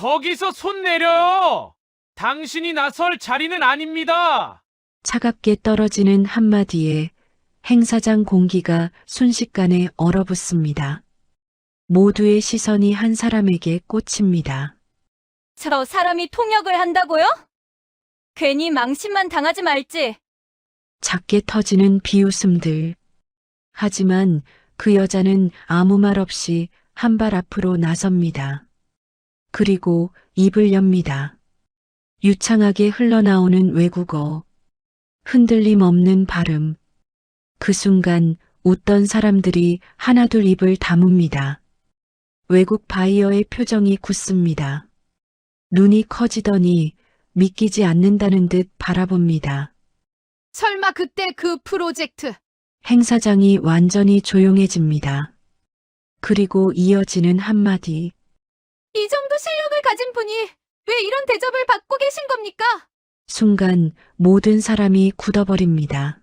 거기서 손 내려요! 당신이 나설 자리는 아닙니다! 차갑게 떨어지는 한마디에 행사장 공기가 순식간에 얼어붙습니다. 모두의 시선이 한 사람에게 꽂힙니다. 저 사람이 통역을 한다고요? 괜히 망신만 당하지 말지. 작게 터지는 비웃음들. 하지만 그 여자는 아무 말 없이 한 발 앞으로 나섭니다. 그리고 입을 엽니다. 유창하게 흘러나오는 외국어. 흔들림 없는 발음. 그 순간 웃던 사람들이 하나둘 입을 다뭅니다. 외국 바이어의 표정이 굳습니다. 눈이 커지더니 믿기지 않는다는 듯 바라봅니다. 설마 그때 그 프로젝트. 행사장이 완전히 조용해집니다. 그리고 이어지는 한마디. 이 정도 실력을 가진 분이 왜 이런 대접을 받고 계신 겁니까? 순간 모든 사람이 굳어버립니다.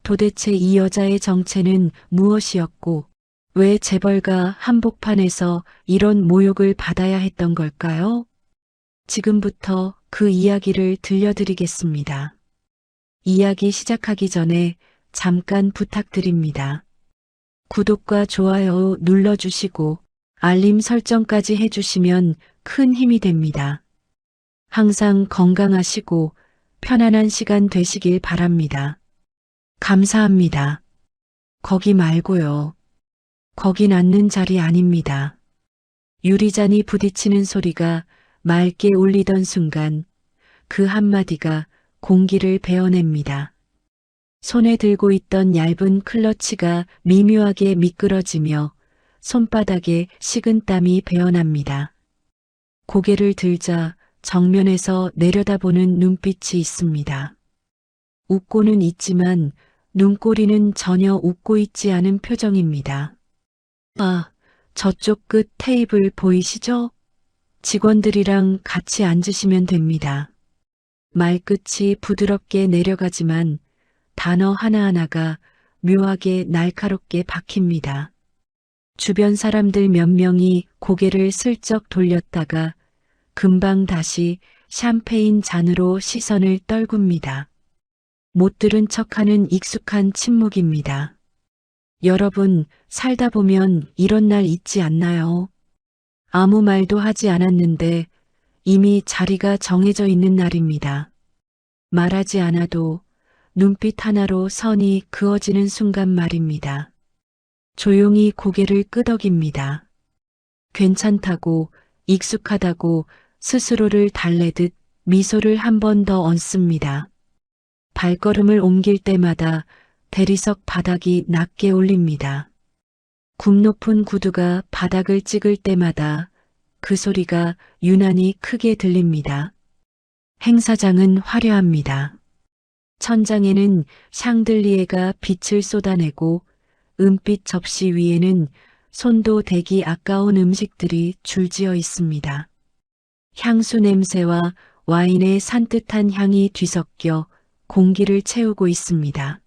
도대체 이 여자의 정체는 무엇이었고 왜 재벌가 한복판에서 이런 모욕을 받아야 했던 걸까요? 지금부터 그 이야기를 들려드리겠습니다. 이야기 시작하기 전에 잠깐 부탁드립니다. 구독과 좋아요 눌러주시고 알림 설정까지 해주시면 큰 힘이 됩니다. 항상 건강하시고 편안한 시간 되시길 바랍니다. 감사합니다. 거기 말고요. 거긴 앉는 자리 아닙니다. 유리잔이 부딪히는 소리가 맑게 울리던 순간 그 한마디가 공기를 베어냅니다. 손에 들고 있던 얇은 클러치가 미묘하게 미끄러지며 손바닥에 식은땀이 배어납니다. 고개를 들자 정면에서 내려다보는 눈빛이 있습니다. 웃고는 있지만 눈꼬리는 전혀 웃고 있지 않은 표정입니다. 아, 저쪽 끝 테이블 보이시죠? 직원들이랑 같이 앉으시면 됩니다. 말끝이 부드럽게 내려가지만 단어 하나하나가 묘하게 날카롭게 박힙니다. 주변 사람들 몇 명이 고개를 슬쩍 돌렸다가 금방 다시 샴페인 잔으로 시선을 떨굽니다. 못 들은 척하는 익숙한 침묵입니다. 여러분, 살다 보면 이런 날 있지 않나요? 아무 말도 하지 않았는데 이미 자리가 정해져 있는 날입니다. 말하지 않아도 눈빛 하나로 선이 그어지는 순간 말입니다. 조용히 고개를 끄덕입니다. 괜찮다고, 익숙하다고 스스로를 달래듯 미소를 한 번 더 얹습니다. 발걸음을 옮길 때마다 대리석 바닥이 낮게 울립니다. 굽 높은 구두가 바닥을 찍을 때마다 그 소리가 유난히 크게 들립니다. 행사장은 화려합니다. 천장에는 샹들리에가 빛을 쏟아내고 은빛 접시 위에는 손도 대기 아까운 음식들이 줄지어 있습니다. 향수 냄새와 와인의 산뜻한 향이 뒤섞여 공기를 채우고 있습니다.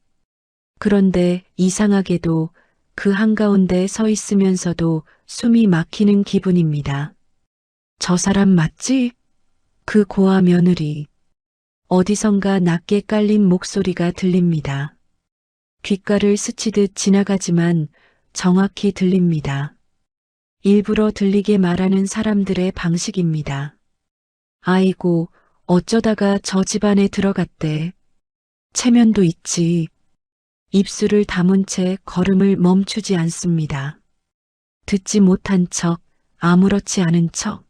그런데 이상하게도 그 한가운데 서 있으면서도 숨이 막히는 기분입니다. 저 사람 맞지? 그 고아 며느리. 어디선가 낮게 깔린 목소리가 들립니다. 귓가를 스치듯 지나가지만 정확히 들립니다. 일부러 들리게 말하는 사람들의 방식입니다. 아이고, 어쩌다가 저 집안에 들어갔대. 체면도 있지. 입술을 다문 채 걸음을 멈추지 않습니다. 듣지 못한 척, 아무렇지 않은 척.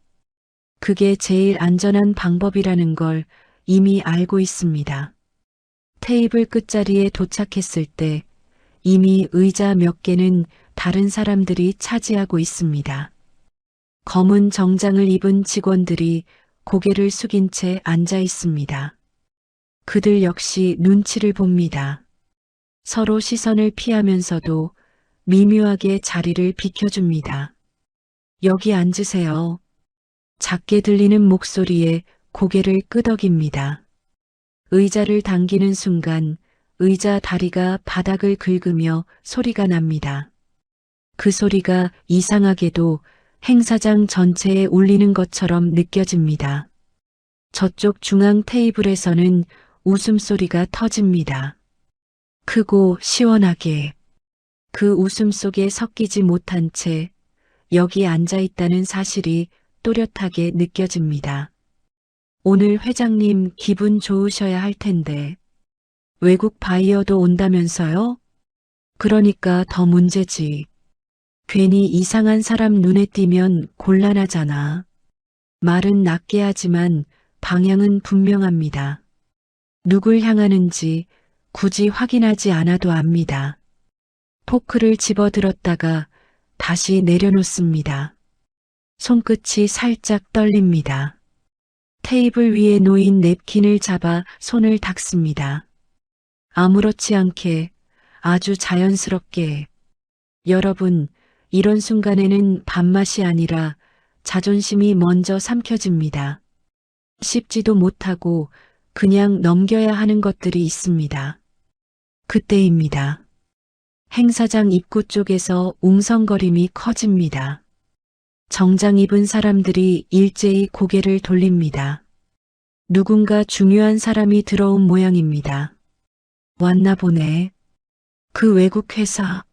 그게 제일 안전한 방법이라는 걸 이미 알고 있습니다. 테이블 끝자리에 도착했을 때 이미 의자 몇 개는 다른 사람들이 차지하고 있습니다. 검은 정장을 입은 직원들이 고개를 숙인 채 앉아 있습니다. 그들 역시 눈치를 봅니다. 서로 시선을 피하면서도 미묘하게 자리를 비켜줍니다. 여기 앉으세요. 작게 들리는 목소리에 고개를 끄덕입니다. 의자를 당기는 순간 의자 다리가 바닥을 긁으며 소리가 납니다. 그 소리가 이상하게도 행사장 전체에 울리는 것처럼 느껴집니다. 저쪽 중앙 테이블에서는 웃음소리가 터집니다. 크고 시원하게. 그 웃음 속에 섞이지 못한 채 여기 앉아 있다는 사실이 또렷하게 느껴집니다. 오늘 회장님 기분 좋으셔야 할 텐데. 외국 바이어도 온다면서요? 그러니까 더 문제지. 괜히 이상한 사람 눈에 띄면 곤란하잖아. 말은 낮게 하지만 방향은 분명합니다. 누굴 향하는지 굳이 확인하지 않아도 압니다. 포크를 집어들었다가 다시 내려놓습니다. 손끝이 살짝 떨립니다. 테이블 위에 놓인 냅킨을 잡아 손을 닦습니다. 아무렇지 않게, 아주 자연스럽게. 여러분, 이런 순간에는 밥맛이 아니라 자존심이 먼저 삼켜집니다. 씹지도 못하고 그냥 넘겨야 하는 것들이 있습니다. 그때입니다. 행사장 입구 쪽에서 웅성거림이 커집니다. 정장 입은 사람들이 일제히 고개를 돌립니다. 누군가 중요한 사람이 들어온 모양입니다. 왔나 보네. 그 외국 회사.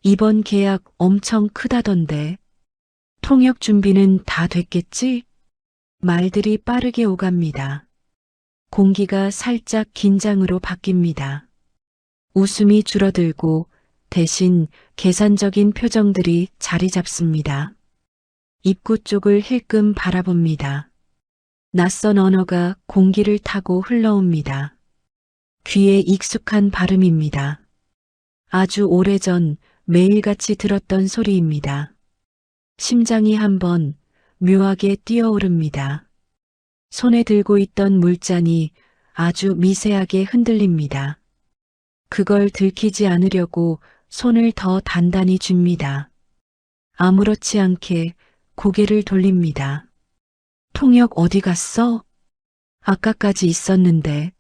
이번 계약 엄청 크다던데. 통역 준비는 다 됐겠지? 말들이 빠르게 오갑니다. 공기가 살짝 긴장으로 바뀝니다. 웃음이 줄어들고 대신 계산적인 표정들이 자리 잡습니다. 입구 쪽을 힐끔 바라봅니다. 낯선 언어가 공기를 타고 흘러옵니다. 귀에 익숙한 발음입니다. 아주 오래전 매일같이 들었던 소리입니다. 심장이 한번 묘하게 뛰어오릅니다. 손에 들고 있던 물잔이 아주 미세하게 흔들립니다. 그걸 들키지 않으려고 손을 더 단단히 쥡니다. 아무렇지 않게 고개를 돌립니다. 통역 어디 갔어? 아까까지 있었는데.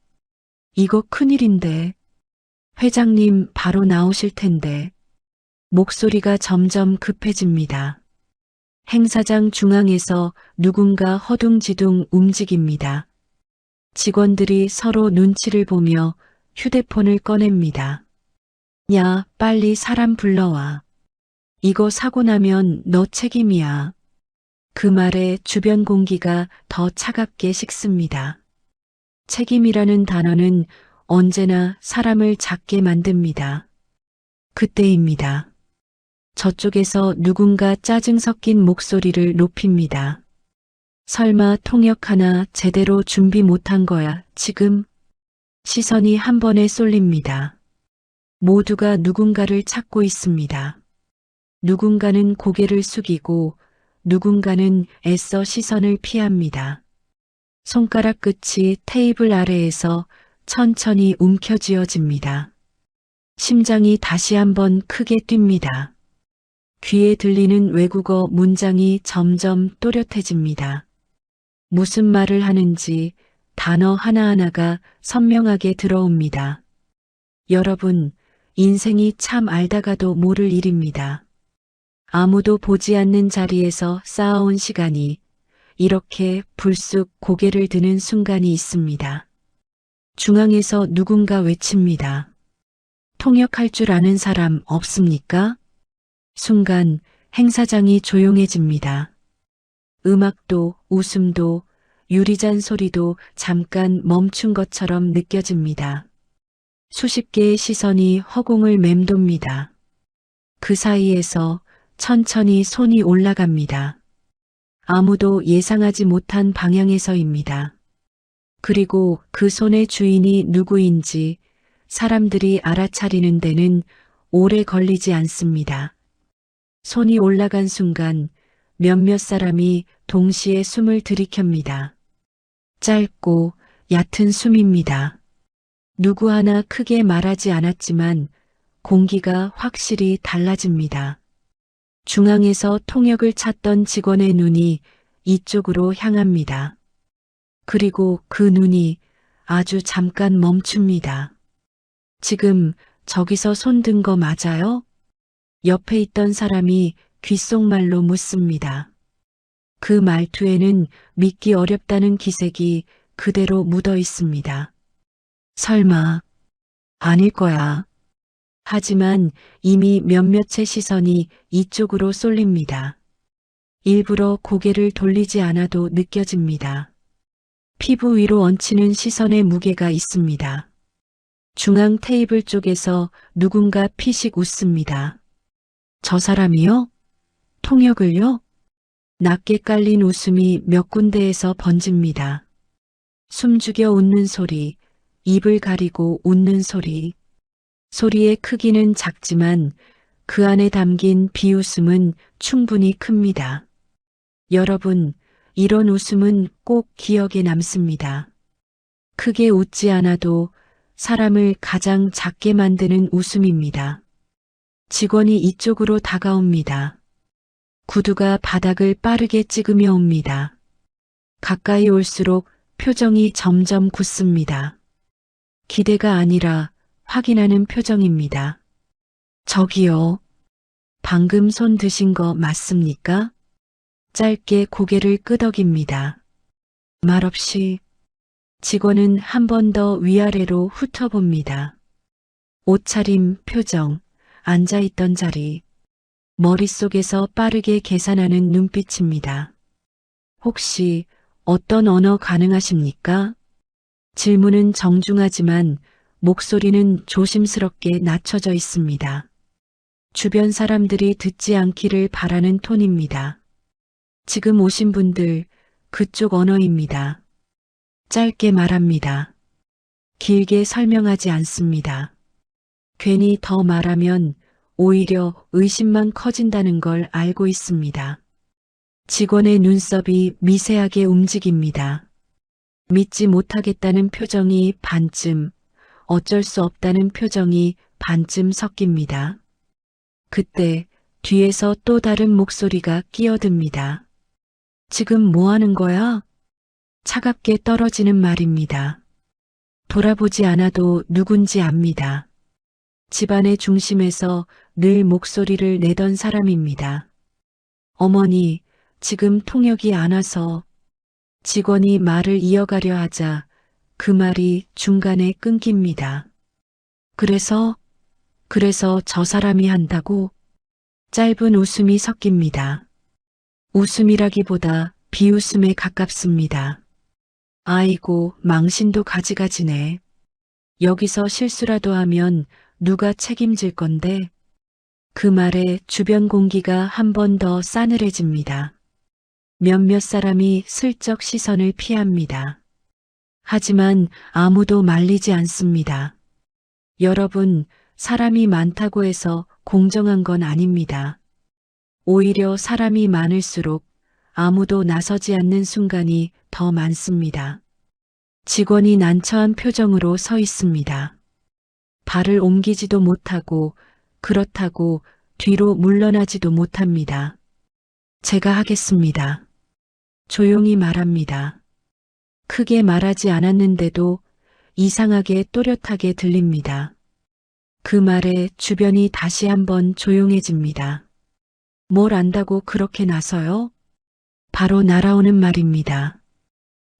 이거 큰일인데. 회장님 바로 나오실 텐데. 목소리가 점점 급해집니다. 행사장 중앙에서 누군가 허둥지둥 움직입니다. 직원들이 서로 눈치를 보며 휴대폰을 꺼냅니다. 야, 빨리 사람 불러와. 이거 사고 나면 너 책임이야. 그 말에 주변 공기가 더 차갑게 식습니다. 책임이라는 단어는 언제나 사람을 작게 만듭니다. 그때입니다. 저쪽에서 누군가 짜증 섞인 목소리를 높입니다. 설마 통역 하나 제대로 준비 못한 거야, 지금? 시선이 한 번에 쏠립니다. 모두가 누군가를 찾고 있습니다. 누군가는 고개를 숙이고 누군가는 애써 시선을 피합니다. 손가락 끝이 테이블 아래에서 천천히 움켜쥐어집니다. 심장이 다시 한번 크게 뜁니다. 귀에 들리는 외국어 문장이 점점 또렷해집니다. 무슨 말을 하는지 단어 하나하나가 선명하게 들어옵니다. 여러분, 인생이 참 알다가도 모를 일입니다. 아무도 보지 않는 자리에서 쌓아온 시간이 이렇게 불쑥 고개를 드는 순간이 있습니다. 중앙에서 누군가 외칩니다. 통역할 줄 아는 사람 없습니까? 순간 행사장이 조용해집니다. 음악도 웃음도 유리잔 소리도 잠깐 멈춘 것처럼 느껴집니다. 수십 개의 시선이 허공을 맴돕니다. 그 사이에서 천천히 손이 올라갑니다. 아무도 예상하지 못한 방향에서입니다. 그리고 그 손의 주인이 누구인지 사람들이 알아차리는 데는 오래 걸리지 않습니다. 손이 올라간 순간 몇몇 사람이 동시에 숨을 들이켭니다. 짧고 얕은 숨입니다. 누구 하나 크게 말하지 않았지만 공기가 확실히 달라집니다. 중앙에서 통역을 찾던 직원의 눈이 이쪽으로 향합니다. 그리고 그 눈이 아주 잠깐 멈춥니다. 지금 저기서 손 든 거 맞아요? 옆에 있던 사람이 귓속말로 묻습니다. 그 말투에는 믿기 어렵다는 기색이 그대로 묻어 있습니다. 설마, 아닐 거야. 하지만 이미 몇몇의 시선이 이쪽으로 쏠립니다. 일부러 고개를 돌리지 않아도 느껴집니다. 피부 위로 얹히는 시선의 무게가 있습니다. 중앙 테이블 쪽에서 누군가 피식 웃습니다. 저 사람이요? 통역을요? 낮게 깔린 웃음이 몇 군데에서 번집니다. 숨죽여 웃는 소리, 입을 가리고 웃는 소리. 소리의 크기는 작지만 그 안에 담긴 비웃음은 충분히 큽니다. 여러분, 이런 웃음은 꼭 기억에 남습니다. 크게 웃지 않아도 사람을 가장 작게 만드는 웃음입니다. 직원이 이쪽으로 다가옵니다. 구두가 바닥을 빠르게 찍으며 옵니다. 가까이 올수록 표정이 점점 굳습니다. 기대가 아니라 확인하는 표정입니다. 저기요. 방금 손 드신 거 맞습니까? 짧게 고개를 끄덕입니다. 말없이 직원은 한 번 더 위아래로 훑어봅니다. 옷차림, 표정, 앉아있던 자리, 머릿속에서 빠르게 계산하는 눈빛입니다. 혹시 어떤 언어 가능하십니까? 질문은 정중하지만 목소리는 조심스럽게 낮춰져 있습니다. 주변 사람들이 듣지 않기를 바라는 톤입니다. 지금 오신 분들, 그쪽 언어입니다. 짧게 말합니다. 길게 설명하지 않습니다. 괜히 더 말하면 오히려 의심만 커진다는 걸 알고 있습니다. 직원의 눈썹이 미세하게 움직입니다. 믿지 못하겠다는 표정이 반쯤, 어쩔 수 없다는 표정이 반쯤 섞입니다. 그때 뒤에서 또 다른 목소리가 끼어듭니다. 지금 뭐 하는 거야? 차갑게 떨어지는 말입니다. 돌아보지 않아도 누군지 압니다. 집안의 중심에서 늘 목소리를 내던 사람입니다. 어머니, 지금 통역이 안 와서. 직원이 말을 이어가려 하자 그 말이 중간에 끊깁니다. 그래서 저 사람이 한다고? 짧은 웃음이 섞입니다. 웃음이라기보다 비웃음에 가깝습니다. 아이고, 망신도 가지가지네. 여기서 실수라도 하면 누가 책임질 건데? 그 말에 주변 공기가 한 번 더 싸늘해집니다. 몇몇 사람이 슬쩍 시선을 피합니다. 하지만 아무도 말리지 않습니다. 여러분, 사람이 많다고 해서 공정한 건 아닙니다. 오히려 사람이 많을수록 아무도 나서지 않는 순간이 더 많습니다. 직원이 난처한 표정으로 서 있습니다. 발을 옮기지도 못하고 그렇다고 뒤로 물러나지도 못합니다. 제가 하겠습니다. 조용히 말합니다. 크게 말하지 않았는데도 이상하게 또렷하게 들립니다. 그 말에 주변이 다시 한번 조용해집니다. 뭘 안다고 그렇게 나서요? 바로 날아오는 말입니다.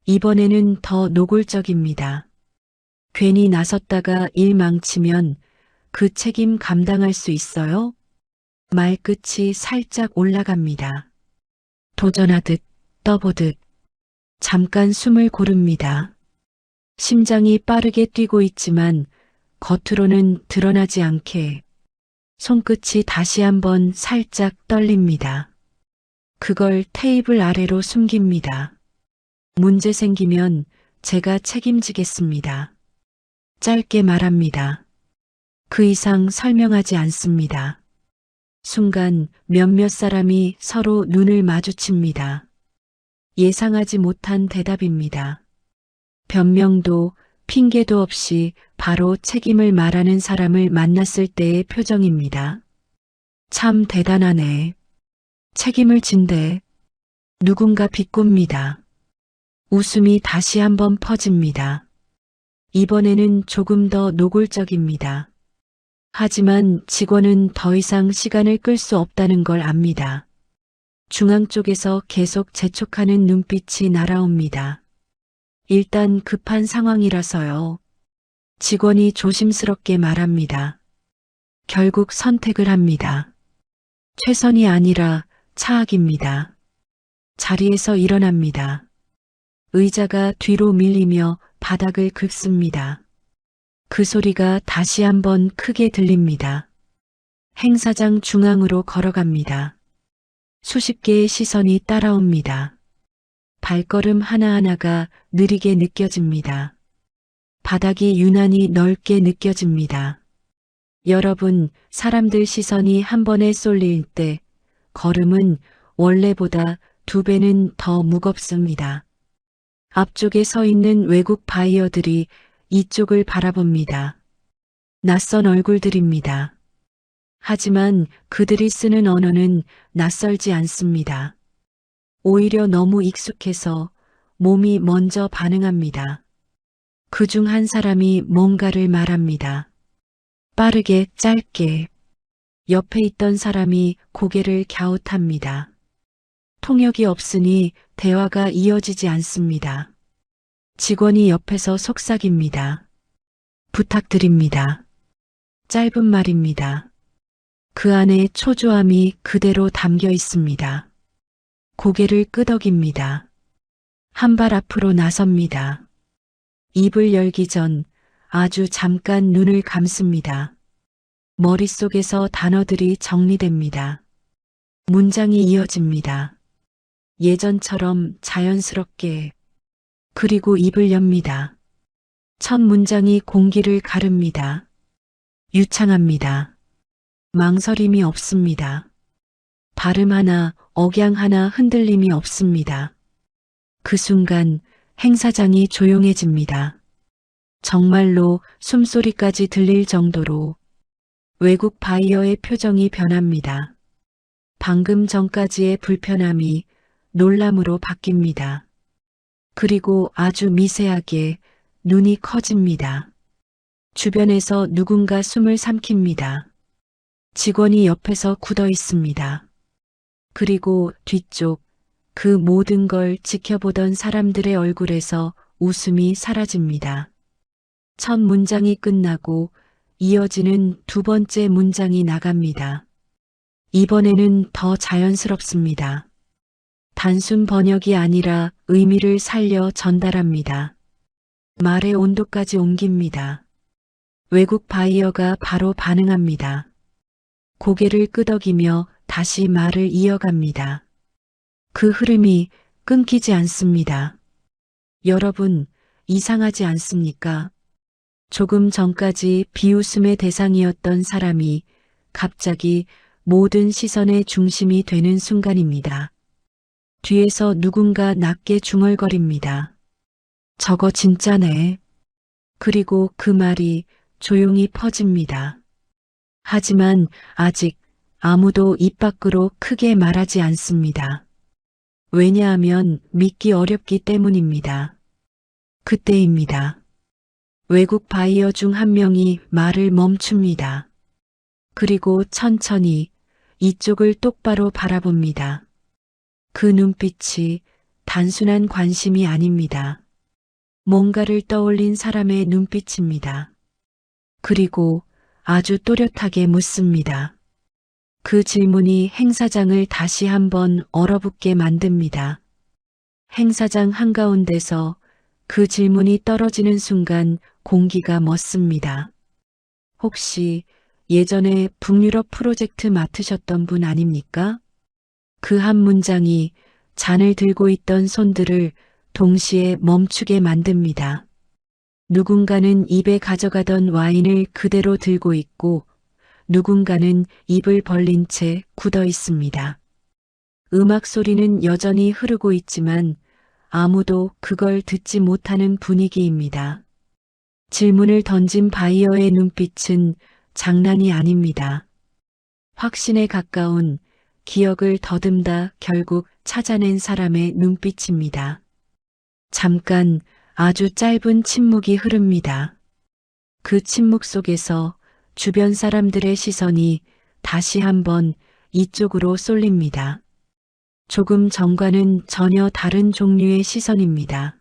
이번에는 더 노골적입니다. 괜히 나섰다가 일 망치면 그 책임 감당할 수 있어요? 말끝이 살짝 올라갑니다. 도전하듯 떠보듯 잠깐 숨을 고릅니다. 심장이 빠르게 뛰고 있지만 겉으로는 드러나지 않게 손끝이 다시 한번 살짝 떨립니다. 그걸 테이블 아래로 숨깁니다. 문제 생기면 제가 책임지겠습니다. 짧게 말합니다. 그 이상 설명하지 않습니다. 순간 몇몇 사람이 서로 눈을 마주칩니다. 예상하지 못한 대답입니다. 변명도 핑계도 없이 바로 책임을 말하는 사람을 만났을 때의 표정입니다. 참 대단하네. 책임을 진대. 누군가 비꼽니다. 웃음이 다시 한번 퍼집니다. 이번에는 조금 더 노골적입니다. 하지만 직원은 더 이상 시간을 끌 수 없다는 걸 압니다. 중앙 쪽에서 계속 재촉하는 눈빛이 날아옵니다. 일단 급한 상황이라서요. 직원이 조심스럽게 말합니다. 결국 선택을 합니다. 최선이 아니라 차악입니다. 자리에서 일어납니다. 의자가 뒤로 밀리며 바닥을 긁습니다. 그 소리가 다시 한번 크게 들립니다. 행사장 중앙으로 걸어갑니다. 수십 개의 시선이 따라옵니다. 발걸음 하나하나가 느리게 느껴집니다. 바닥이 유난히 넓게 느껴집니다. 여러분, 사람들 시선이 한 번에 쏠릴 때 걸음은 원래보다 2배는 더 무겁습니다. 앞쪽에 서 있는 외국 바이어들이 이쪽을 바라봅니다. 낯선 얼굴들입니다. 하지만 그들이 쓰는 언어는 낯설지 않습니다. 오히려 너무 익숙해서 몸이 먼저 반응합니다. 그중 한 사람이 뭔가를 말합니다. 빠르게, 짧게. 옆에 있던 사람이 고개를 갸웃합니다. 통역이 없으니 대화가 이어지지 않습니다. 직원이 옆에서 속삭입니다. 부탁드립니다. 짧은 말입니다. 그 안에 초조함이 그대로 담겨 있습니다. 고개를 끄덕입니다. 한 발 앞으로 나섭니다. 입을 열기 전 아주 잠깐 눈을 감습니다. 머릿속에서 단어들이 정리됩니다. 문장이 이어집니다. 예전처럼 자연스럽게. 그리고 입을 엽니다. 첫 문장이 공기를 가릅니다. 유창합니다. 망설임이 없습니다. 발음 하나, 억양 하나 흔들림이 없습니다. 그 순간 행사장이 조용해집니다. 정말로 숨소리까지 들릴 정도로 외국 바이어의 표정이 변합니다. 방금 전까지의 불편함이 놀람으로 바뀝니다. 그리고 아주 미세하게 눈이 커집니다. 주변에서 누군가 숨을 삼킵니다. 직원이 옆에서 굳어 있습니다. 그리고 뒤쪽 그 모든 걸 지켜보던 사람들의 얼굴에서 웃음이 사라집니다. 첫 문장이 끝나고 이어지는 두 번째 문장이 나갑니다. 이번에는 더 자연스럽습니다. 단순 번역이 아니라 의미를 살려 전달합니다. 말의 온도까지 옮깁니다. 외국 바이어가 바로 반응합니다. 고개를 끄덕이며 다시 말을 이어갑니다. 그 흐름이 끊기지 않습니다. 여러분, 이상하지 않습니까? 조금 전까지 비웃음의 대상이었던 사람이 갑자기 모든 시선의 중심이 되는 순간입니다. 뒤에서 누군가 낮게 중얼거립니다. 저거 진짜네. 그리고 그 말이 조용히 퍼집니다. 하지만 아직 아무도 입 밖으로 크게 말하지 않습니다. 왜냐하면 믿기 어렵기 때문입니다. 그때입니다. 외국 바이어 중 한 명이 말을 멈춥니다. 그리고 천천히 이쪽을 똑바로 바라봅니다. 그 눈빛이 단순한 관심이 아닙니다. 뭔가를 떠올린 사람의 눈빛입니다. 그리고 아주 또렷하게 묻습니다. 그 질문이 행사장을 다시 한번 얼어붙게 만듭니다. 행사장 한가운데서 그 질문이 떨어지는 순간 공기가 멎습니다. 혹시 예전에 북유럽 프로젝트 맡으셨던 분 아닙니까? 그 한 문장이 잔을 들고 있던 손들을 동시에 멈추게 만듭니다. 누군가는 입에 가져가던 와인을 그대로 들고 있고 누군가는 입을 벌린 채 굳어 있습니다. 음악 소리는 여전히 흐르고 있지만 아무도 그걸 듣지 못하는 분위기입니다. 질문을 던진 바이어의 눈빛은 장난이 아닙니다. 확신에 가까운 기억을 더듬다 결국 찾아낸 사람의 눈빛입니다. 잠깐 아주 짧은 침묵이 흐릅니다. 그 침묵 속에서 주변 사람들의 시선이 다시 한번 이쪽으로 쏠립니다. 조금 전과는 전혀 다른 종류의 시선입니다.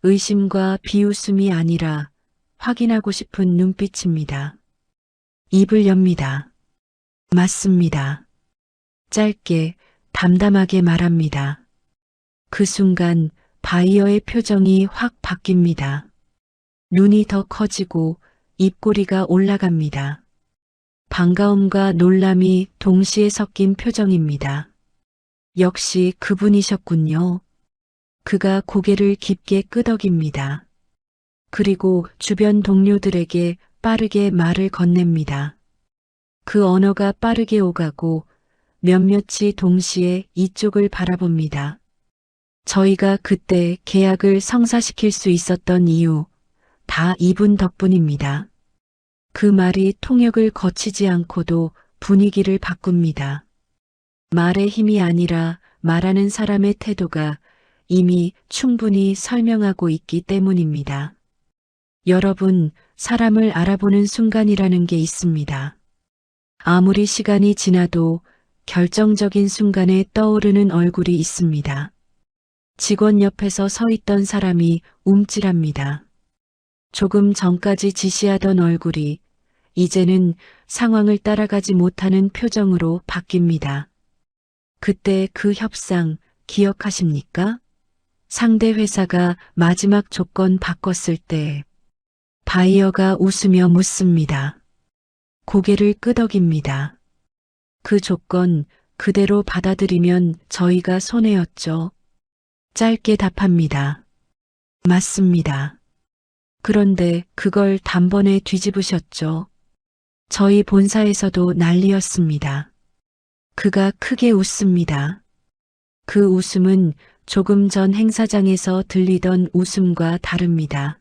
의심과 비웃음이 아니라 확인하고 싶은 눈빛입니다. 입을 엽니다. 맞습니다. 짧게 담담하게 말합니다. 그 순간 바이어의 표정이 확 바뀝니다. 눈이 더 커지고 입꼬리가 올라갑니다. 반가움과 놀람이 동시에 섞인 표정입니다. 역시 그분이셨군요. 그가 고개를 깊게 끄덕입니다. 그리고 주변 동료들에게 빠르게 말을 건넵니다. 그 언어가 빠르게 오가고 몇몇이 동시에 이쪽을 바라봅니다. 저희가 그때 계약을 성사시킬 수 있었던 이유, 다 이분 덕분입니다. 그 말이 통역을 거치지 않고도 분위기를 바꿉니다. 말의 힘이 아니라 말하는 사람의 태도가 이미 충분히 설명하고 있기 때문입니다. 여러분, 사람을 알아보는 순간이라는 게 있습니다. 아무리 시간이 지나도 결정적인 순간에 떠오르는 얼굴이 있습니다. 직원 옆에서 서 있던 사람이 움찔합니다. 조금 전까지 지시하던 얼굴이 이제는 상황을 따라가지 못하는 표정으로 바뀝니다. 그때 그 협상 기억하십니까? 상대 회사가 마지막 조건 바꿨을 때 바이어가 웃으며 묻습니다. 고개를 끄덕입니다. 그 조건 그대로 받아들이면 저희가 손해였죠. 짧게 답합니다. 맞습니다. 그런데 그걸 단번에 뒤집으셨죠. 저희 본사에서도 난리였습니다. 그가 크게 웃습니다. 그 웃음은 조금 전 행사장에서 들리던 웃음과 다릅니다.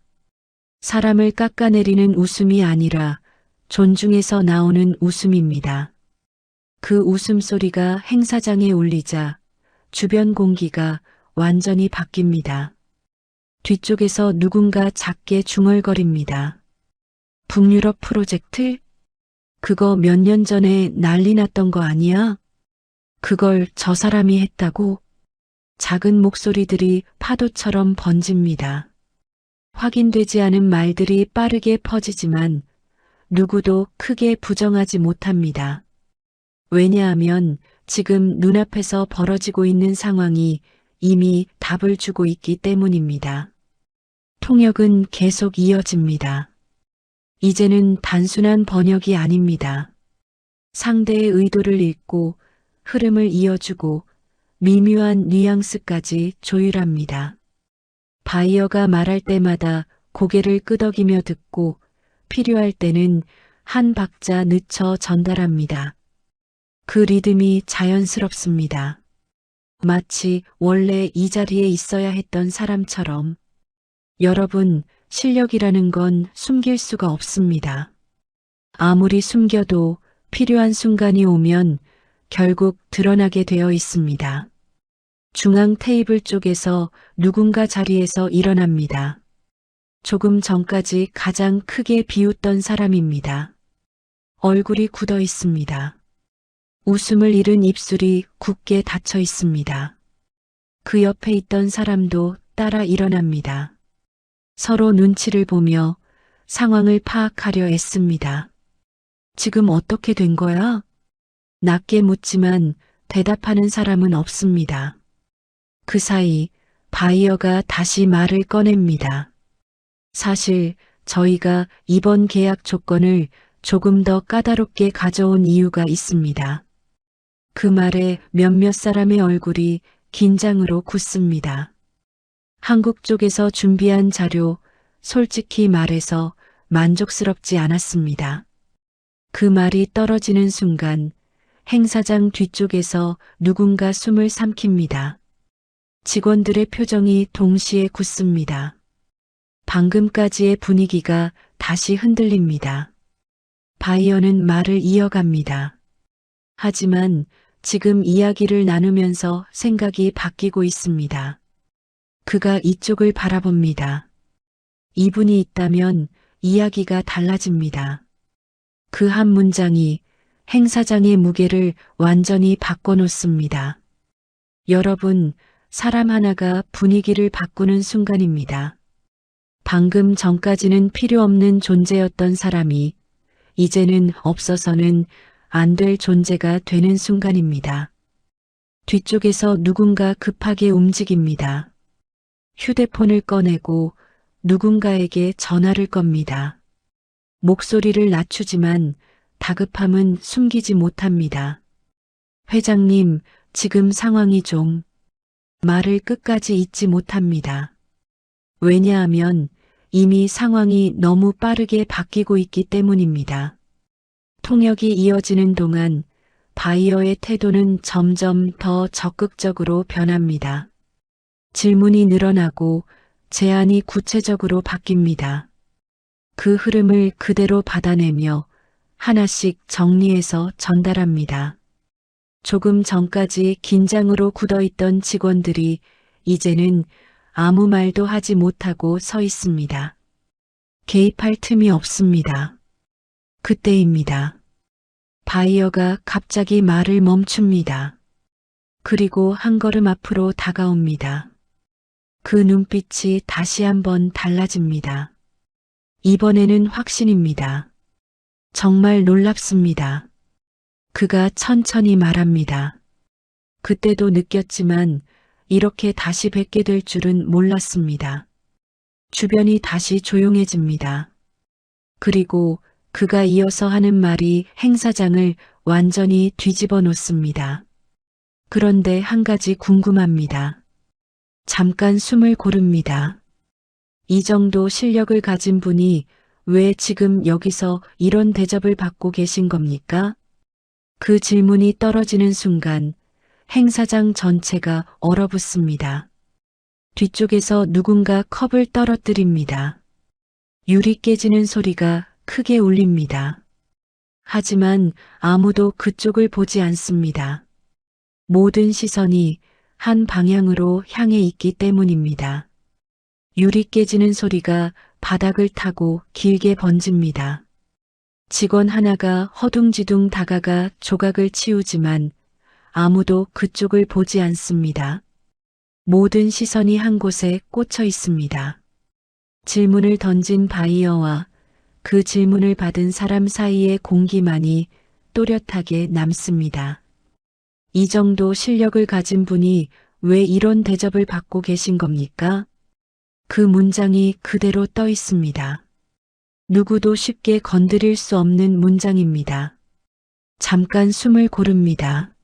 사람을 깎아내리는 웃음이 아니라 존중에서 나오는 웃음입니다. 그 웃음소리가 행사장에 울리자 주변 공기가 완전히 바뀝니다. 뒤쪽에서 누군가 작게 중얼거립니다. 북유럽 프로젝트? 그거 몇 년 전에 난리 났던 거 아니야? 그걸 저 사람이 했다고? 작은 목소리들이 파도처럼 번집니다. 확인되지 않은 말들이 빠르게 퍼지지만 누구도 크게 부정하지 못합니다. 왜냐하면 지금 눈앞에서 벌어지고 있는 상황이 이미 답을 주고 있기 때문입니다. 통역은 계속 이어집니다. 이제는 단순한 번역이 아닙니다. 상대의 의도를 읽고 흐름을 이어주고 미묘한 뉘앙스까지 조율합니다. 바이어가 말할 때마다 고개를 끄덕이며 듣고 필요할 때는 한 박자 늦춰 전달합니다. 그 리듬이 자연스럽습니다. 마치 원래 이 자리에 있어야 했던 사람처럼. 여러분, 실력이라는 건 숨길 수가 없습니다. 아무리 숨겨도 필요한 순간이 오면 결국 드러나게 되어 있습니다. 중앙 테이블 쪽에서 누군가 자리에서 일어납니다. 조금 전까지 가장 크게 비웃던 사람입니다. 얼굴이 굳어 있습니다. 웃음을 잃은 입술이 굳게 닫혀 있습니다. 그 옆에 있던 사람도 따라 일어납니다. 서로 눈치를 보며 상황을 파악하려 애씁니다. 지금 어떻게 된 거야? 낮게 묻지만 대답하는 사람은 없습니다. 그 사이 바이어가 다시 말을 꺼냅니다. 사실 저희가 이번 계약 조건을 조금 더 까다롭게 가져온 이유가 있습니다. 그 말에 몇몇 사람의 얼굴이 긴장으로 굳습니다. 한국 쪽에서 준비한 자료, 솔직히 말해서 만족스럽지 않았습니다. 그 말이 떨어지는 순간 행사장 뒤쪽에서 누군가 숨을 삼킵니다. 직원들의 표정이 동시에 굳습니다. 방금까지의 분위기가 다시 흔들립니다. 바이어는 말을 이어갑니다. 하지만 지금 이야기를 나누면서 생각이 바뀌고 있습니다. 그가 이쪽을 바라봅니다. 이분이 있다면 이야기가 달라집니다. 그 한 문장이 행 사장의 무게를 완전히 바꿔놓습니다. 여러분, 사람 하나가 분위기를 바꾸는 순간입니다. 방금 전까지는 필요 없는 존재였던 사람이 이제는 없어서는 안 될 존재가 되는 순간입니다. 뒤쪽에서 누군가 급하게 움직입니다. 휴대폰을 꺼내고 누군가에게 전화를 겁니다. 목소리를 낮추지만 다급함은 숨기지 못합니다. 회장님, 지금 상황이 좀... 말을 끝까지 잇지 못합니다. 왜냐하면 이미 상황이 너무 빠르게 바뀌고 있기 때문입니다. 통역이 이어지는 동안 바이어의 태도는 점점 더 적극적으로 변합니다. 질문이 늘어나고 제안이 구체적으로 바뀝니다. 그 흐름을 그대로 받아내며 하나씩 정리해서 전달합니다. 조금 전까지 긴장으로 굳어있던 직원들이 이제는 아무 말도 하지 못하고 서 있습니다. 개입할 틈이 없습니다. 그때입니다. 바이어가 갑자기 말을 멈춥니다. 그리고 한 걸음 앞으로 다가옵니다. 그 눈빛이 다시 한번 달라집니다. 이번에는 확신입니다. 정말 놀랍습니다. 그가 천천히 말합니다. 그때도 느꼈지만 이렇게 다시 뵙게 될 줄은 몰랐습니다. 주변이 다시 조용해집니다. 그리고 그가 이어서 하는 말이 행 사장을 완전히 뒤집어 놓습니다. 그런데 한 가지 궁금합니다. 잠깐 숨을 고릅니다. 이 정도 실력을 가진 분이 왜 지금 여기서 이런 대접을 받고 계신 겁니까? 그 질문이 떨어지는 순간 행 사장 전체가 얼어붙습니다. 뒤쪽에서 누군가 컵을 떨어뜨립니다. 유리 깨지는 소리가 크게 울립니다. 하지만 아무도 그쪽을 보지 않습니다. 모든 시선이 한 방향으로 향해 있기 때문입니다. 유리 깨지는 소리가 바닥을 타고 길게 번집니다. 직원 하나가 허둥지둥 다가가 조각을 치우지만 아무도 그쪽을 보지 않습니다. 모든 시선이 한 곳에 꽂혀 있습니다. 질문을 던진 바이어와 그 질문을 받은 사람 사이의 공기만이 또렷하게 남습니다. 이 정도 실력을 가진 분이 왜 이런 대접을 받고 계신 겁니까? 그 문장이 그대로 떠 있습니다. 누구도 쉽게 건드릴 수 없는 문장입니다. 잠깐 숨을 고릅니다.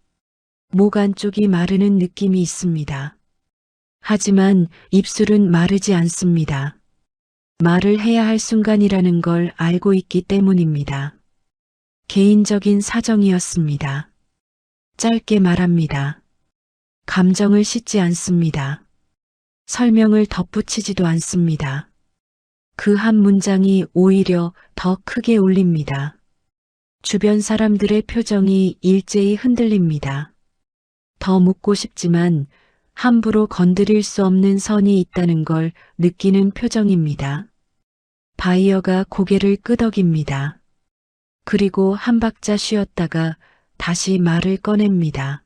목 안쪽이 마르는 느낌이 있습니다. 하지만 입술은 마르지 않습니다. 말을 해야 할 순간이라는 걸 알고 있기 때문입니다. 개인적인 사정이었습니다. 짧게 말합니다. 감정을 싣지 않습니다. 설명을 덧붙이지도 않습니다. 그 한 문장이 오히려 더 크게 울립니다. 주변 사람들의 표정이 일제히 흔들립니다. 더 묻고 싶지만 함부로 건드릴 수 없는 선이 있다는 걸 느끼는 표정입니다. 바이어가 고개를 끄덕입니다. 그리고 한 박자 쉬었다가 다시 말을 꺼냅니다.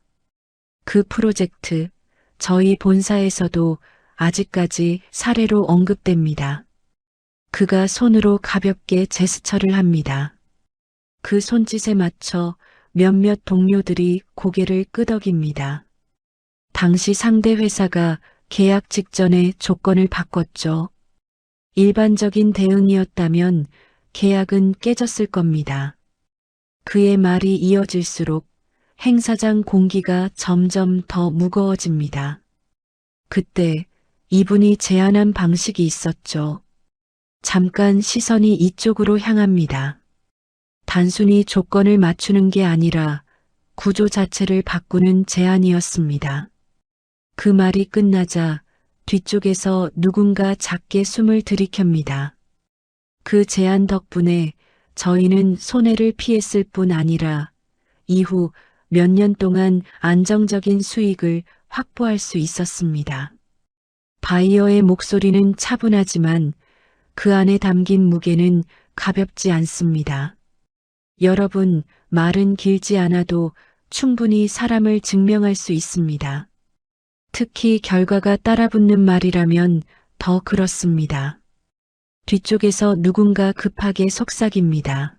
그 프로젝트, 저희 본사에서도 아직까지 사례로 언급됩니다. 그가 손으로 가볍게 제스처를 합니다. 그 손짓에 맞춰 몇몇 동료들이 고개를 끄덕입니다. 당시 상대 회사가 계약 직전에 조건을 바꿨죠. 일반적인 대응이었다면 계약은 깨졌을 겁니다. 그의 말이 이어질수록 행 사장 공기가 점점 더 무거워집니다. 그때 이분이 제안한 방식이 있었죠. 잠깐 시선이 이쪽으로 향합니다. 단순히 조건을 맞추는 게 아니라 구조 자체를 바꾸는 제안이었습니다. 그 말이 끝나자 뒤쪽에서 누군가 작게 숨을 들이켭니다. 그 제안 덕분에 저희는 손해를 피했을 뿐 아니라 이후 몇 년 동안 안정적인 수익을 확보할 수 있었습니다. 바이어의 목소리는 차분하지만 그 안에 담긴 무게는 가볍지 않습니다. 여러분, 말은 길지 않아도 충분히 사람을 증명할 수 있습니다. 특히 결과가 따라붙는 말이라면 더 그렇습니다. 뒤쪽에서 누군가 급하게 속삭입니다.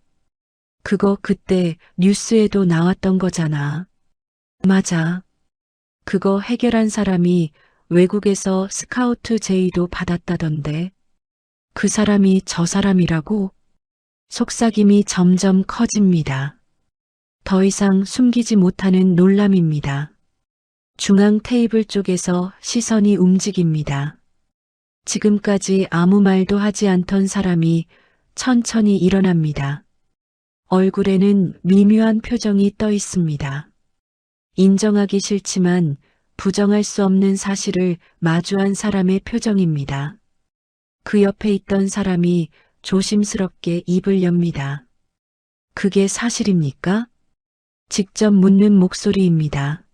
그거 그때 뉴스에도 나왔던 거잖아. 맞아. 그거 해결한 사람이 외국에서 스카우트 제의도 받았다던데. 그 사람이 저 사람이라고? 속삭임이 점점 커집니다. 더 이상 숨기지 못하는 놀람입니다. 중앙 테이블 쪽에서 시선이 움직입니다. 지금까지 아무 말도 하지 않던 사람이 천천히 일어납니다. 얼굴에는 미묘한 표정이 떠 있습니다. 인정하기 싫지만 부정할 수 없는 사실을 마주한 사람의 표정입니다. 그 옆에 있던 사람이 조심스럽게 입을 엽니다. 그게 사실입니까? 직접 묻는 목소리입니다.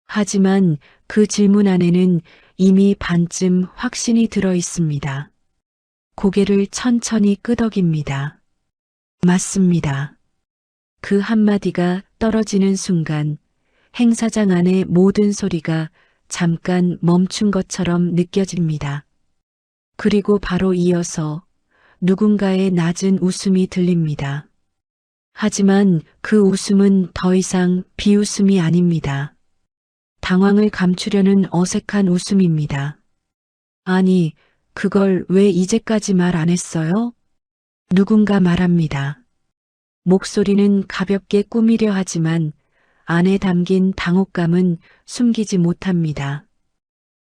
하지만 그 질문 안에는 이미 반쯤 확신이 들어 있습니다. 고개를 천천히 끄덕입니다. 맞습니다. 그 한마디가 떨어지는 순간 행사장 안의 모든 소리가 잠깐 멈춘 것처럼 느껴집니다. 그리고 바로 이어서 누군가의 낮은 웃음이 들립니다. 하지만 그 웃음은 더 이상 비웃음이 아닙니다. 당황을 감추려는 어색한 웃음입니다. 아니, 그걸 왜 이제까지 말 안 했어요? 누군가 말합니다. 목소리는 가볍게 꾸미려 하지만 안에 담긴 당혹감은 숨기지 못합니다.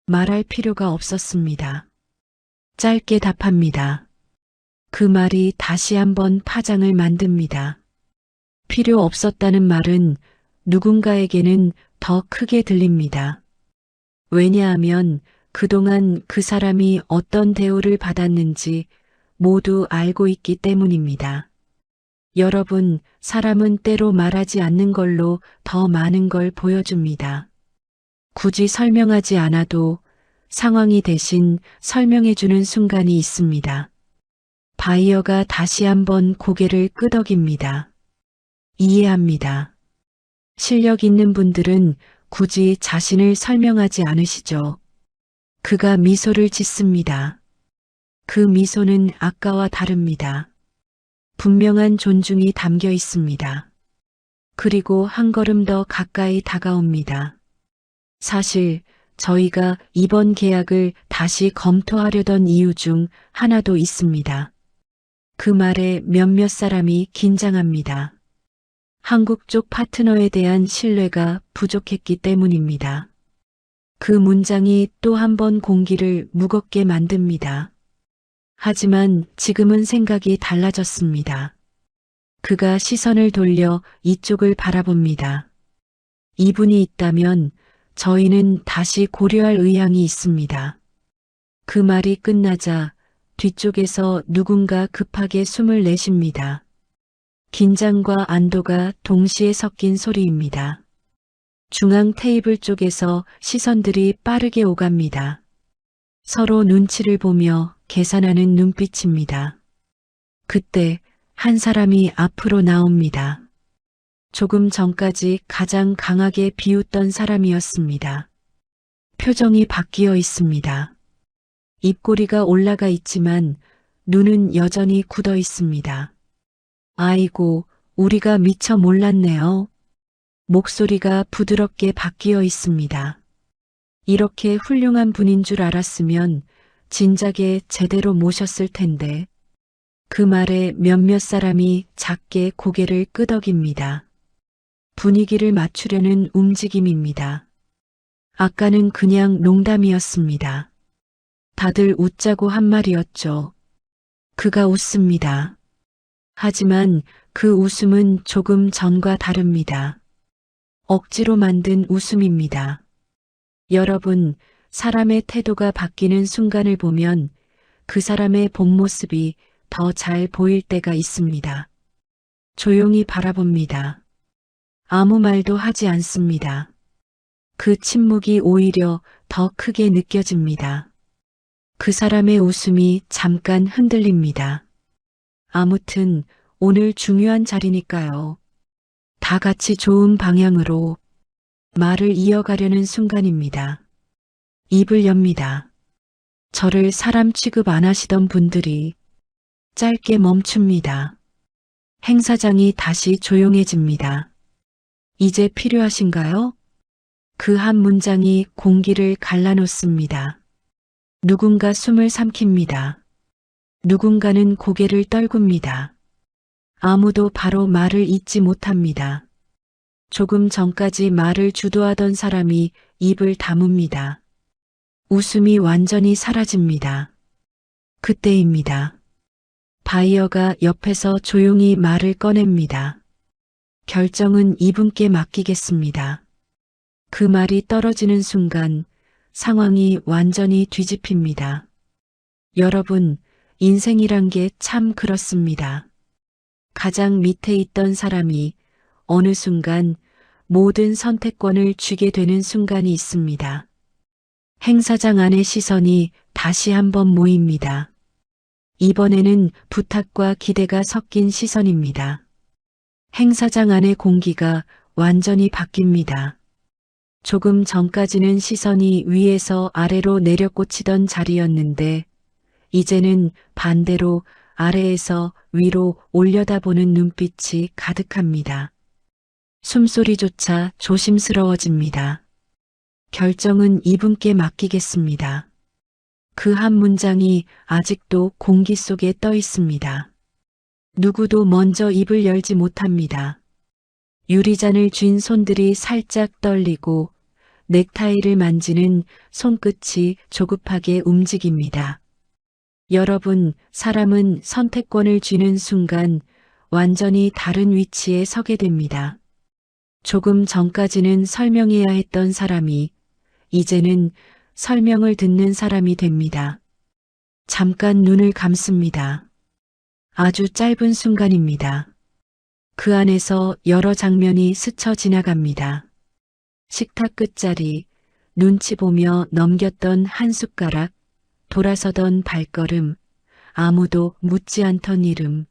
말할 필요가 없었습니다. 짧게 답합니다. 그 말이 다시 한번 파장을 만듭니다. 필요 없었다는 말은 누군가에게는 더 크게 들립니다. 왜냐하면 그동안 그 사람이 어떤 대우를 받았는지 모두 알고 있기 때문입니다. 여러분, 사람은 때로 말하지 않는 걸로 더 많은 걸 보여줍니다. 굳이 설명하지 않아도 상황이 대신 설명해주는 순간이 있습니다. 바이어가 다시 한번 고개를 끄덕입니다. 이해합니다. 실력 있는 분들은 굳이 자신을 설명하지 않으시죠. 그가 미소를 짓습니다. 그 미소는 아까와 다릅니다. 분명한 존중이 담겨 있습니다. 그리고 한 걸음 더 가까이 다가옵니다. 사실 저희가 이번 계약을 다시 검토하려던 이유 중 하나도 있습니다. 그 말에 몇몇 사람이 긴장합니다. 한국 쪽 파트너에 대한 신뢰가 부족했기 때문입니다. 그 문장이 또 한 번 공기를 무겁게 만듭니다. 하지만 지금은 생각이 달라졌습니다. 그가 시선을 돌려 이쪽을 바라봅니다. 이분이 있다면 저희는 다시 고려할 의향이 있습니다. 그 말이 끝나자 뒤쪽에서 누군가 급하게 숨을 내쉽니다. 긴장과 안도가 동시에 섞인 소리입니다. 중앙 테이블 쪽에서 시선들이 빠르게 오갑니다. 서로 눈치를 보며 계산하는 눈빛입니다. 그때 한 사람이 앞으로 나옵니다. 조금 전까지 가장 강하게 비웃던 사람이었습니다. 표정이 바뀌어 있습니다. 입꼬리가 올라가 있지만 눈은 여전히 굳어 있습니다. 아이고, 우리가 미처 몰랐네요. 목소리가 부드럽게 바뀌어 있습니다. 이렇게 훌륭한 분인 줄 알았으면 진작에 제대로 모셨을 텐데. 그 말에 몇몇 사람이 작게 고개를 끄덕입니다. 분위기를 맞추려는 움직임입니다. 아까는 그냥 농담이었습니다. 다들 웃자고 한 말이었죠. 그가 웃습니다. 하지만 그 웃음은 조금 전과 다릅니다. 억지로 만든 웃음입니다. 여러분, 사람의 태도가 바뀌는 순간을 보면 그 사람의 본 모습이 더 잘 보일 때가 있습니다. 조용히 바라봅니다. 아무 말도 하지 않습니다. 그 침묵이 오히려 더 크게 느껴집니다. 그 사람의 웃음이 잠깐 흔들립니다. 아무튼 오늘 중요한 자리니까요. 다 같이 좋은 방향으로 말을 이어가려는 순간입니다. 입을 엽니다. 저를 사람 취급 안 하시던 분들이 짧게 멈춥니다. 행사장이 다시 조용해집니다. 이제 필요하신가요? 그 한 문장이 공기를 갈라놓습니다. 누군가 숨을 삼킵니다. 누군가는 고개를 떨굽니다. 아무도 바로 말을 잇지 못합니다. 조금 전까지 말을 주도하던 사람이 입을 다뭅니다. 웃음이 완전히 사라집니다. 그때입니다. 바이어가 옆에서 조용히 말을 꺼냅니다. 결정은 이분께 맡기겠습니다. 그 말이 떨어지는 순간 상황이 완전히 뒤집힙니다. 여러분, 인생이란 게 참 그렇습니다. 가장 밑에 있던 사람이 어느 순간 모든 선택권을 쥐게 되는 순간이 있습니다. 행사장 안의 시선이 다시 한번 모입니다. 이번에는 부탁과 기대가 섞인 시선입니다. 행사장 안의 공기가 완전히 바뀝니다. 조금 전까지는 시선이 위에서 아래로 내려꽂히던 자리였는데 이제는 반대로 아래에서 위로 올려다보는 눈빛이 가득합니다. 숨소리조차 조심스러워집니다. 결정은 이분께 맡기겠습니다. 그 한 문장이 아직도 공기 속에 떠 있습니다. 누구도 먼저 입을 열지 못합니다. 유리잔을 쥔 손들이 살짝 떨리고 넥타이를 만지는 손끝이 조급하게 움직입니다. 여러분, 사람은 선택권을 쥐는 순간 완전히 다른 위치에 서게 됩니다. 조금 전까지는 설명해야 했던 사람이 이제는 설명을 듣는 사람이 됩니다. 잠깐 눈을 감습니다. 아주 짧은 순간입니다. 그 안에서 여러 장면이 스쳐 지나갑니다. 식탁 끝자리, 눈치 보며 넘겼던 한 숟가락, 돌아서던 발걸음, 아무도 묻지 않던 이름,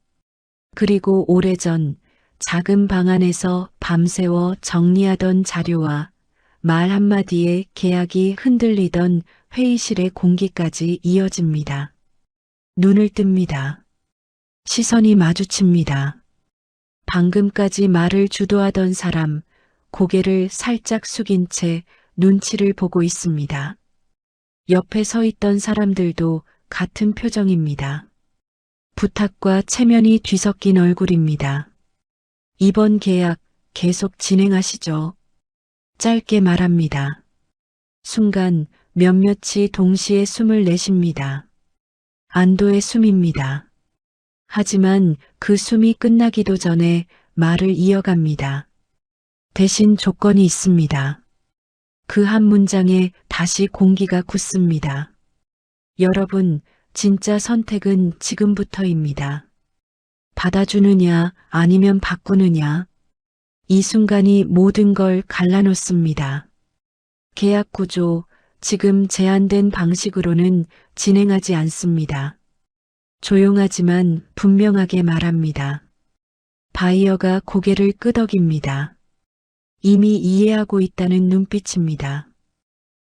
그리고 오래전 작은 방 안에서 밤새워 정리하던 자료와 말 한마디에 계약이 흔들리던 회의실의 공기까지 이어집니다. 눈을 뜹니다. 시선이 마주칩니다. 방금까지 말을 주도하던 사람, 고개를 살짝 숙인 채 눈치를 보고 있습니다. 옆에 서 있던 사람들도 같은 표정입니다. 부탁과 체면이 뒤섞인 얼굴입니다. 이번 계약 계속 진행하시죠. 짧게 말합니다. 순간 몇몇이 동시에 숨을 내쉽니다. 안도의 숨입니다. 하지만 그 숨이 끝나기도 전에 말을 이어갑니다. 대신 조건이 있습니다. 그 한 문장에 다시 공기가 굳습니다. 여러분, 진짜 선택은 지금부터입니다. 받아주느냐 아니면 바꾸느냐. 이 순간이 모든 걸 갈라놓습니다. 계약 구조, 지금 제한된 방식으로는 진행하지 않습니다. 조용하지만 분명하게 말합니다. 바이어가 고개를 끄덕입니다. 이미 이해하고 있다는 눈빛입니다.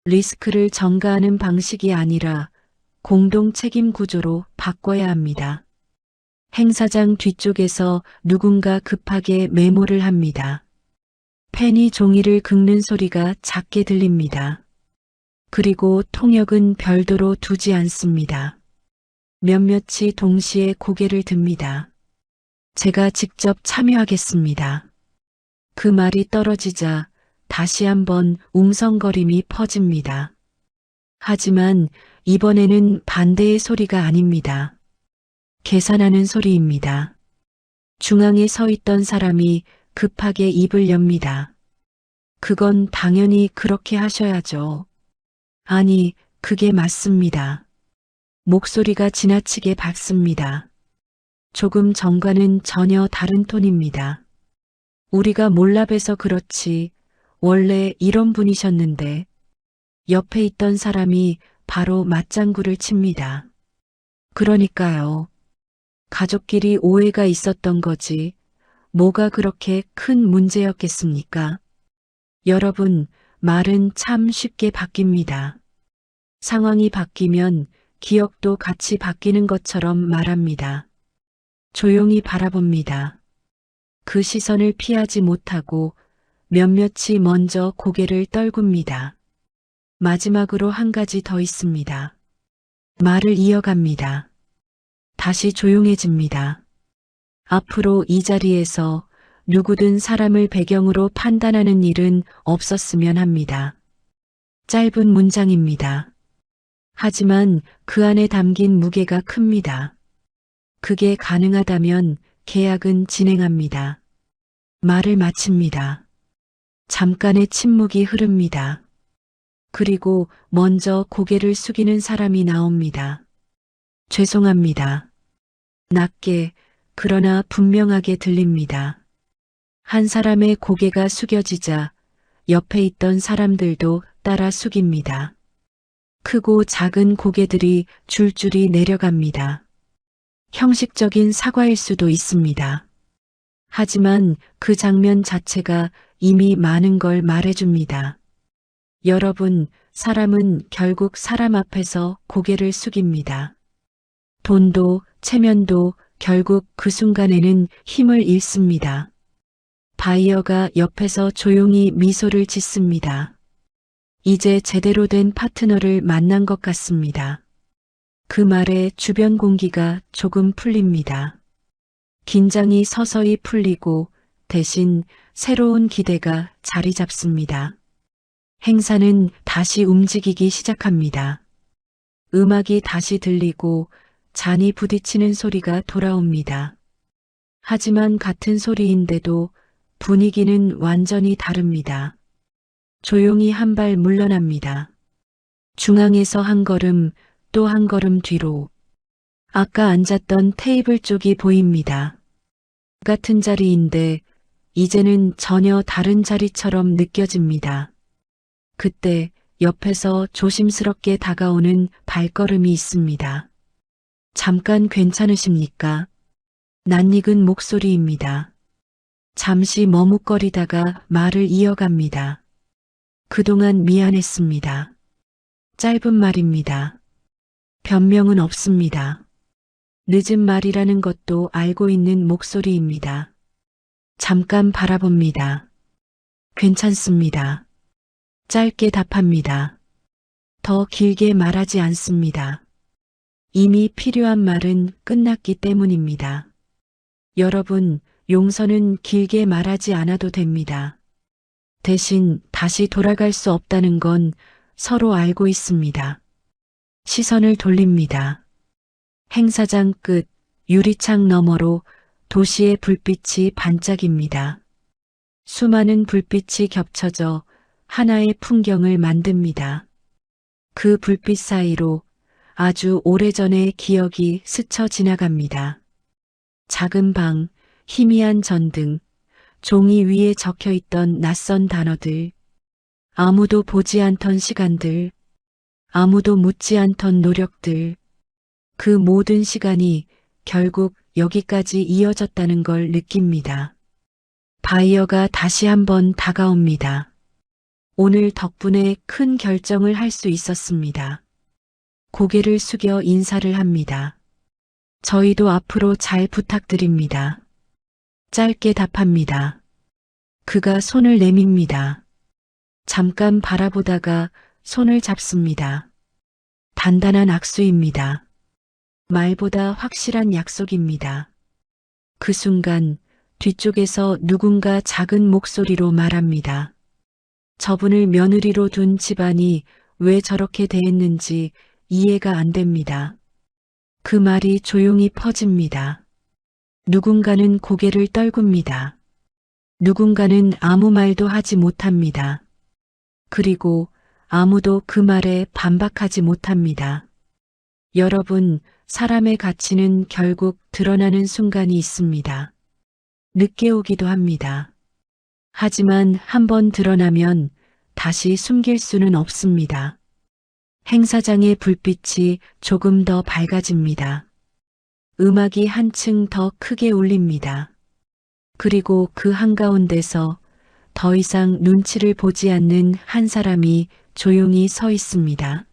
리스크를 전가하는 방식이 아니라 공동 책임 구조로 바꿔야 합니다. 행사장 뒤쪽에서 누군가 급하게 메모를 합니다. 펜이 종이를 긁는 소리가 작게 들립니다. 그리고 통역은 별도로 두지 않습니다. 몇몇이 동시에 고개를 듭니다. 제가 직접 참여하겠습니다. 그 말이 떨어지자 다시 한번 웅성거림이 퍼집니다. 하지만 이번에는 반대의 소리가 아닙니다. 계산하는 소리입니다. 중앙에 서 있던 사람이 급하게 입을 엽니다. 그건 당연히 그렇게 하셔야죠. 아니, 그게 맞습니다. 목소리가 지나치게 밝습니다. 조금 전과는 전혀 다른 톤입니다. 우리가 몰라봬서 그렇지 원래 이런 분이셨는데. 옆에 있던 사람이 바로 맞장구를 칩니다. 그러니까요. 가족끼리 오해가 있었던 거지. 뭐가 그렇게 큰 문제였겠습니까? 여러분, 말은 참 쉽게 바뀝니다. 상황이 바뀌면 기억도 같이 바뀌는 것처럼 말합니다. 조용히 바라봅니다. 그 시선을 피하지 못하고 몇몇이 먼저 고개를 떨굽니다. 마지막으로 한 가지 더 있습니다. 말을 이어갑니다. 다시 조용해집니다. 앞으로 이 자리에서 누구든 사람을 배경으로 판단하는 일은 없었으면 합니다. 짧은 문장입니다. 하지만 그 안에 담긴 무게가 큽니다. 그게 가능하다면 계약은 진행합니다. 말을 마칩니다. 잠깐의 침묵이 흐릅니다. 그리고 먼저 고개를 숙이는 사람이 나옵니다. 죄송합니다. 낮게, 그러나 분명하게 들립니다. 한 사람의 고개가 숙여지자 옆에 있던 사람들도 따라 숙입니다. 크고 작은 고개들이 줄줄이 내려갑니다. 형식적인 사과일 수도 있습니다. 하지만 그 장면 자체가 이미 많은 걸 말해줍니다. 여러분, 사람은 결국 사람 앞에서 고개를 숙입니다. 돈도 체면도 결국 그 순간에는 힘을 잃습니다. 바이어가 옆에서 조용히 미소를 짓습니다. 이제 제대로 된 파트너를 만난 것 같습니다. 그 말에 주변 공기가 조금 풀립니다. 긴장이 서서히 풀리고 대신 새로운 기대가 자리 잡습니다. 행사는 다시 움직이기 시작합니다. 음악이 다시 들리고 잔이 부딪히는 소리가 돌아옵니다. 하지만 같은 소리인데도 분위기는 완전히 다릅니다. 조용히 한 발 물러납니다. 중앙에서 한 걸음, 또 한 걸음 뒤로. 아까 앉았던 테이블 쪽이 보입니다. 같은 자리인데 이제는 전혀 다른 자리처럼 느껴집니다. 그때 옆에서 조심스럽게 다가오는 발걸음이 있습니다. 잠깐 괜찮으십니까? 낯익은 목소리입니다. 잠시 머뭇거리다가 말을 이어갑니다. 그동안 미안했습니다. 짧은 말입니다. 변명은 없습니다. 늦은 말이라는 것도 알고 있는 목소리입니다. 잠깐 바라봅니다. 괜찮습니다. 짧게 답합니다. 더 길게 말하지 않습니다. 이미 필요한 말은 끝났기 때문입니다. 여러분, 용서는 길게 말하지 않아도 됩니다. 대신 다시 돌아갈 수 없다는 건 서로 알고 있습니다. 시선을 돌립니다. 행사장 끝, 유리창 너머로 도시의 불빛이 반짝입니다. 수많은 불빛이 겹쳐져 하나의 풍경을 만듭니다. 그 불빛 사이로 아주 오래전의 기억이 스쳐 지나갑니다. 작은 방, 희미한 전등, 종이 위에 적혀 있던 낯선 단어들, 아무도 보지 않던 시간들, 아무도 묻지 않던 노력들, 그 모든 시간이 결국 여기까지 이어졌다는 걸 느낍니다. 바이어가 다시 한번 다가옵니다. 오늘 덕분에 큰 결정을 할 수 있었습니다. 고개를 숙여 인사를 합니다. 저희도 앞으로 잘 부탁드립니다. 짧게 답합니다. 그가 손을 내밉니다. 잠깐 바라보다가 손을 잡습니다. 단단한 악수입니다. 말보다 확실한 약속입니다. 그 순간 뒤쪽에서 누군가 작은 목소리로 말합니다. 저분을 며느리로 둔 집안이 왜 저렇게 대했는지 이해가 안 됩니다. 그 말이 조용히 퍼집니다. 누군가는 고개를 떨굽니다. 누군가는 아무 말도 하지 못합니다. 그리고 아무도 그 말에 반박하지 못합니다. 여러분, 사람의 가치는 결국 드러나는 순간이 있습니다. 늦게 오기도 합니다. 하지만 한번 드러나면 다시 숨길 수는 없습니다. 행사장의 불빛이 조금 더 밝아집니다. 음악이 한층 더 크게 울립니다. 그리고 그 한가운데서 더 이상 눈치를 보지 않는 한 사람이 조용히 서 있습니다.